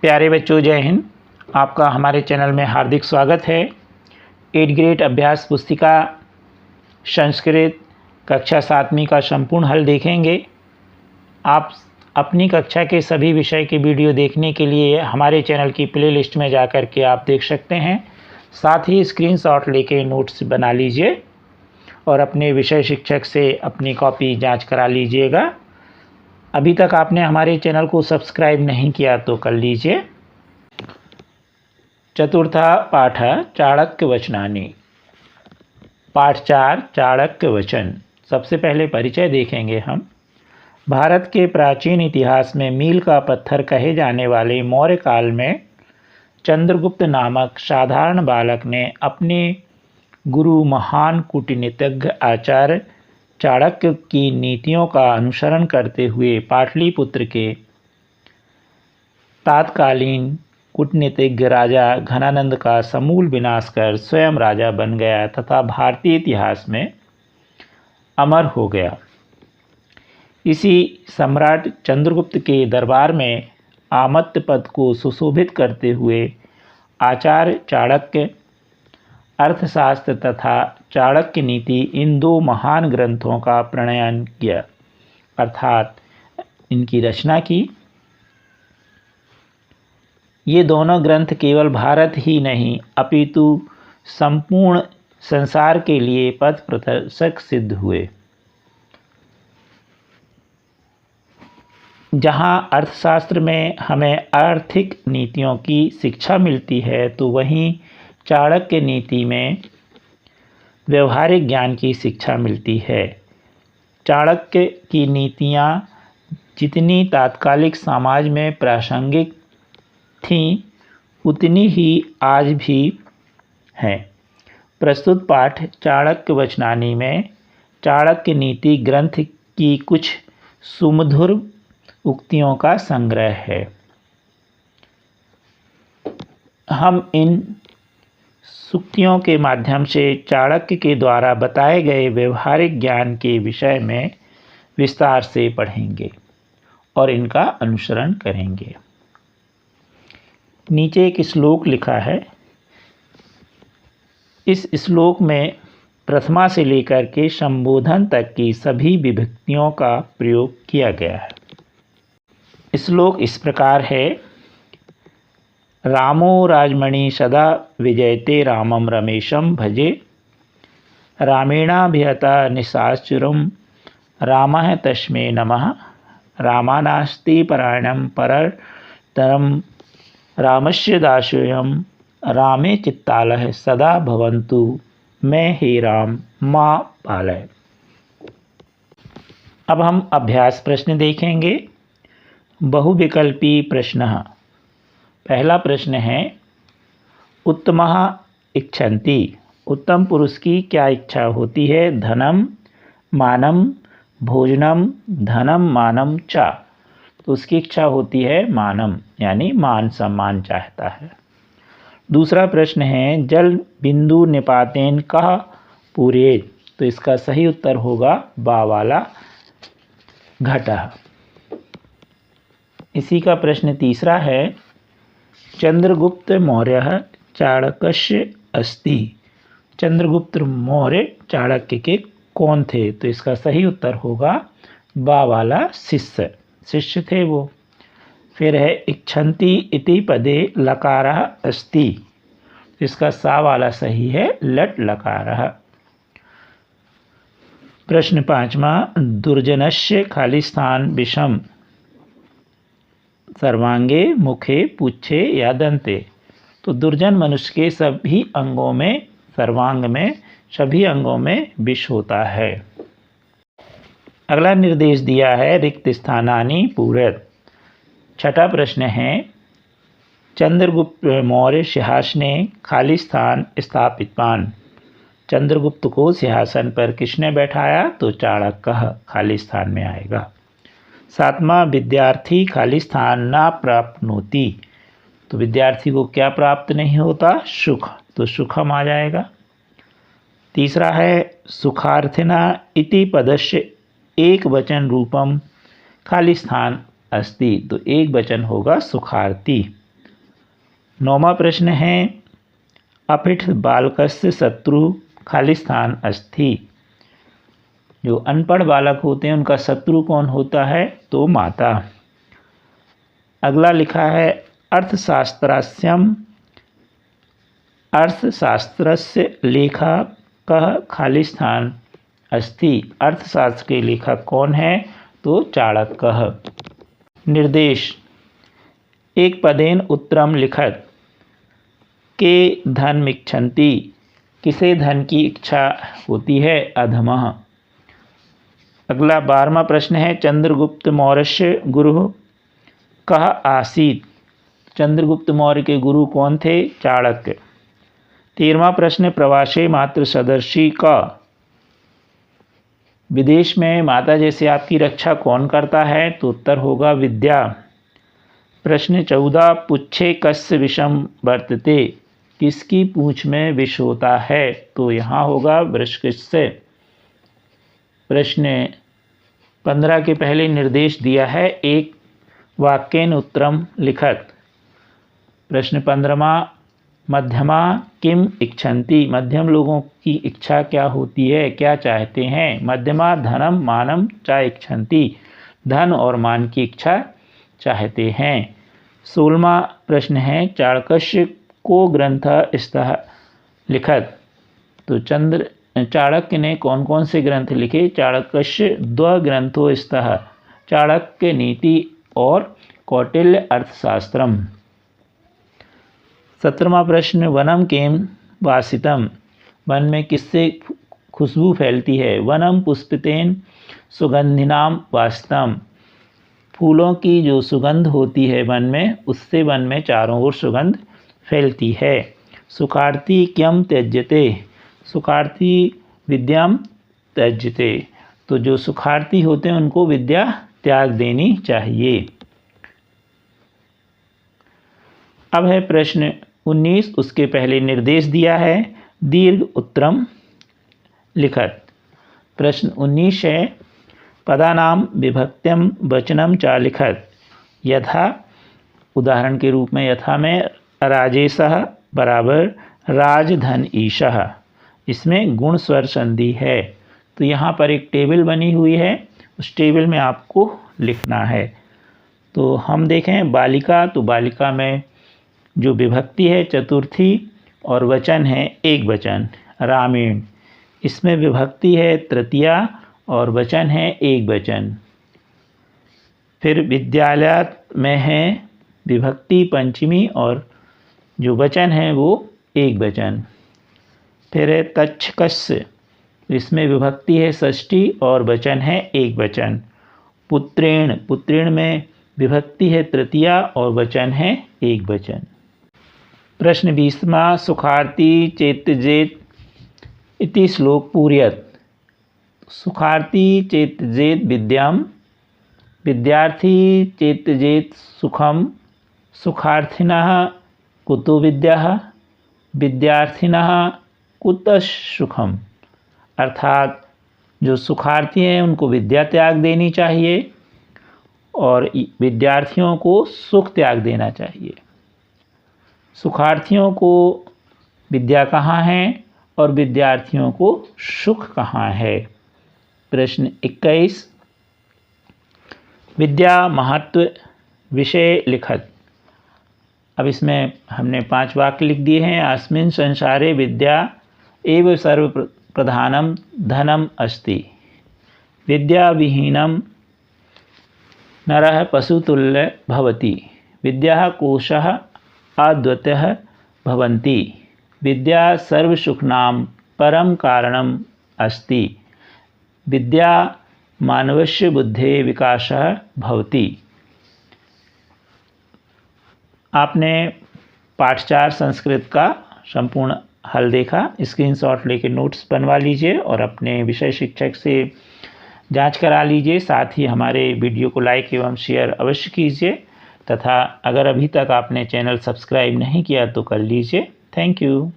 प्यारे बच्चों, जय हिंद। आपका हमारे चैनल में हार्दिक स्वागत है। 8th ग्रेड अभ्यास पुस्तिका संस्कृत कक्षा 7वीं का संपूर्ण हल देखेंगे। आप अपनी कक्षा के सभी विषय के वीडियो देखने के लिए हमारे चैनल की प्लेलिस्ट में जाकर के आप देख सकते हैं। साथ ही स्क्रीनशॉट लेके नोट्स बना लीजिए और अपने विषय शिक्षक से अपनी कॉपी जांच करा लीजिएगा। अभी तक आपने हमारे चैनल को सब्सक्राइब नहीं किया तो कर लीजिए। चतुर्था पाठ चाणक्य वचनानि। पाठ 4 चाणक्य वचन। सबसे पहले परिचय देखेंगे हम। भारत के प्राचीन इतिहास में मील का पत्थर कहे जाने वाले मौर्य काल में चंद्रगुप्त नामक साधारण बालक ने अपने गुरु महान कूटनीतिज्ञ आचार्य चाणक्य की नीतियों का अनुसरण करते हुए पाटलिपुत्र के तत्कालीन कूटनीतिज्ञ राजा घनानंद का समूल विनाश कर स्वयं राजा बन गया तथा भारतीय इतिहास में अमर हो गया। इसी सम्राट चंद्रगुप्त के दरबार में आमत्य पद को सुशोभित करते हुए आचार्य चाणक्य अर्थशास्त्र तथा चाणक्य नीति इन दो महान ग्रंथों का प्रणयन किया, अर्थात इनकी रचना की। ये दोनों ग्रंथ केवल भारत ही नहीं अपितु संपूर्ण संसार के लिए पथ प्रदर्शक सिद्ध हुए। जहाँ अर्थशास्त्र में हमें आर्थिक नीतियों की शिक्षा मिलती है, तो वहीं चाणक्य नीति में व्यवहारिक ज्ञान की शिक्षा मिलती है। चाणक्य की नीतियाँ जितनी तात्कालिक समाज में प्रासंगिक थीं, उतनी ही आज भी हैं। प्रस्तुत पाठ चाणक्य वचनानि में चाणक्य नीति ग्रंथ की कुछ सुमधुर उक्तियों का संग्रह है। हम इन सूक्तियों के माध्यम से चाणक्य के द्वारा बताए गए व्यवहारिक ज्ञान के विषय में विस्तार से पढ़ेंगे और इनका अनुसरण करेंगे। नीचे एक श्लोक लिखा है। इस श्लोक में प्रथमा से लेकर के संबोधन तक की सभी विभक्तियों का प्रयोग किया गया है। श्लोक इस प्रकार है। रामो राजमणि सदा विजयते रामं रमेशं भजे। रामेणाभिहता निशाचरं रामः तस्मै नमः। रामानास्ति परायणं परतरं रामस्य दासोऽयं रामे चित्तालः सदा भवन्तु मैं हे राम मां पालय। अब हम अभ्यास प्रश्न देखेंगे। बहुविकल्पी प्रश्न। पहला प्रश्न है, उत्तमः इच्छन्ति। उत्तम पुरुष की क्या इच्छा होती है? धनम, मानम, भोजनम, धनम, मानम च। तो उसकी इच्छा होती है मानम, यानी मान सम्मान चाहता है। दूसरा प्रश्न है, जल बिंदु निपातेन कः पूरयेत्। तो इसका सही उत्तर होगा बा वाला घटः। इसी का प्रश्न तीसरा है, चंद्रगुप्त मौर्यः चाणक्यस्य अस्ति। चंद्रगुप्त मौर्य चाणक्य के कौन थे? तो इसका सही उत्तर होगा बा वाला शिष्य थे वो। फिर है, इच्छन्ति इति पदे लकारः अस्ति। इसका सा वाला सही है लट लकारः। प्रश्न पांचवा, दुर्जनस्य खालिस्थान विषम सर्वांगे मुखे पुच्छे या दंते। तो दुर्जन मनुष्य के सभी अंगों में, सर्वांग में, सभी अंगों में विष होता है। अगला निर्देश दिया है, रिक्त स्थानानि पूरयत्। छठा प्रश्न है, चंद्रगुप्त मौर्य सिंहासने खाली स्थान स्थापितवान। चंद्रगुप्त को सिंहासन पर किसने बैठाया? तो चाणक्य खाली स्थान में आएगा। सातवां, विद्यार्थी खाली स्थान न प्राप्नोति। तो विद्यार्थी को क्या प्राप्त नहीं होता? सुख। तो सुखम आ जाएगा। तीसरा है, सुखार्थिना इति पदस्य एक वचन रूपम खाली स्थान अस्ति। तो एक वचन होगा सुखार्थी। 9वां प्रश्न है अपिठ बालकस्य शत्रु खाली स्थान अस्ति। जो अनपढ़ बालक होते हैं उनका शत्रु कौन होता है? तो माता। अगला लिखा है अर्थशास्त्रस्य लेखकः खाली स्थान अस्ति। अर्थशास्त्र के लेखक कौन है? तो चाणक्यः। निर्देश एक पदेन उत्तरम लिखत। के धनमिच्छन्ति। किसे धन की इच्छा होती है? अधमः। अगला 12वां प्रश्न है चंद्रगुप्त मौर्यस्य गुरु कः आसीत्। चंद्रगुप्त मौर्य के गुरु कौन थे? चाणक्य। 13वां प्रश्न प्रवासे मातृसदर्शी का। विदेश में माता जैसे आपकी रक्षा कौन करता है? तो उत्तर होगा विद्या। प्रश्न 14 पुच्छे कस्य विषम वर्तते। किसकी पूंछ में विष होता है? तो यहाँ होगा वृषकस्य। प्रश्न 15 के पहले निर्देश दिया है एक वाक्येन उत्तरम लिखत। प्रश्न 15वां मध्यमा किम इच्छन्ति। मध्यम लोगों की इच्छा क्या होती है, क्या चाहते हैं? मध्यमा धनम मानम च इच्छन्ति। धन और मान की इच्छा चाहते हैं। 16वां प्रश्न है चाणक्य को ग्रंथ स्तः लिखत। तो चाणक्य ने कौन कौन से ग्रंथ लिखे? चाणक्य द्व ग्रंथों स्तः। चाणक्य नीति और कौटिल्य अर्थशास्त्रम। 17वां प्रश्न वनम केम वासितम। वन में किससे खुशबू फैलती है? वनम पुष्पितेन सुगंधिनाम वासितम। फूलों की जो सुगंध होती है वन में, उससे वन में चारों ओर सुगंध फैलती है। सुखार्थी क्यम त्यज्यते। सुखार्थी विद्याम त्यज्यते। तो जो सुखार्थी होते हैं उनको विद्या त्याग देनी चाहिए। अब है प्रश्न 19। उसके पहले निर्देश दिया है दीर्घ उत्तरम लिखत। प्रश्न 19 है पदानाम विभक्त्यम वचनम च लिखत। यथा उदाहरण के रूप में यथा में राजेशः बराबर राजधन ईशः। इसमें गुण स्वर संधि है। तो यहाँ पर एक टेबल बनी हुई है, उस टेबल में आपको लिखना है। तो हम देखें बालिका, तो बालिका में जो विभक्ति है चतुर्थी और वचन है एक वचन। रामेण, इसमें विभक्ति है तृतीया और वचन है एक वचन। फिर विद्यालय में है विभक्ति पंचमी और जो वचन है वो एक वचन। फिर है तक्षकस्य, इसमें विभक्ति है षष्ठी और वचन है एक वचन। पुत्रेण, पुत्रेण में विभक्ति है तृतीया और वचन है एक वचन। प्रश्न 20वां सुखार्थी चेत्यजेत इति श्लोक पूरयत। सुखार्थी चेत्यजेत विद्याम, विद्यार्थी चेत्यजेत सुखम, सुखार्थिनः कुतो विद्याः, विद्यार्थिनः कुतः सुखम। अर्थात जो सुखार्थी हैं उनको विद्या त्याग देनी चाहिए और विद्यार्थियों को सुख त्याग देना चाहिए। सुखार्थियों को विद्या कहाँ है और विद्यार्थियों को सुख कहाँ है? प्रश्न 21 विद्या महत्व विषय लिखत। अब इसमें हमने 5 वाक्य लिख दिए हैं। अस्मिन् संसारे विद्या एव सर्व प्रधानम धनम अस्ति। विद्या विहीनम नरः पशुतुल्य भवति। विद्या कोशः अद्वितीयः भवन्ति। विद्या सर्वसुखनां परम कारणम अस्ति। विद्या मानवस्य बुद्धे विकासः भवति। आपने पाठ 4 संस्कृत का संपूर्ण हल देखा। स्क्रीनशॉट लेके नोट्स बनवा लीजिए और अपने विषय शिक्षक से जांच करा लीजिए। साथ ही हमारे वीडियो को लाइक एवं शेयर अवश्य कीजिए तथा अगर अभी तक आपने चैनल सब्सक्राइब नहीं किया तो कर लीजिए। Thank you.